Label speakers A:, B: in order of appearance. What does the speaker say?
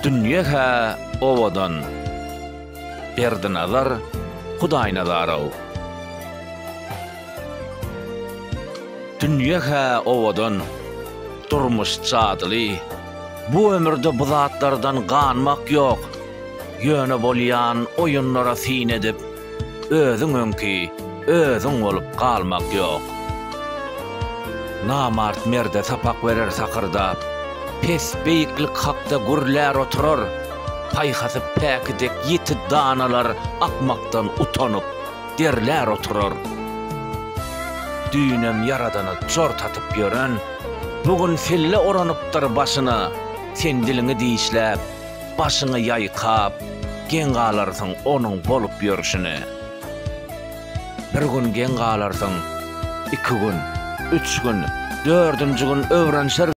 A: Dünýe ha owadan berdi nazar Hudaýyna zaraw. Dünýe ha owadan durmuş çadyly. Bu ömürde bu zatlardan ganmak ýok. Ýöne bolýan oýunlara sin edip özüň öňki özüň bolup galmak ýok. Namart merde sapak berer sakyrda, pes beýiklik hakda gürlär oturar, paýhasy päkidek ýeti danalar akmakdan utanyp derlär oturar. Düýnem yaradany jortatyp ýören, bugün felle oranypdyr başyna, sen dilini diýişläp, başyny ýaýkap, gen galarsyň onuň bolup ýörüşine. Bir gün gen galarsyň, 2 gün, 3 gün, 4-nji gün öwrenşer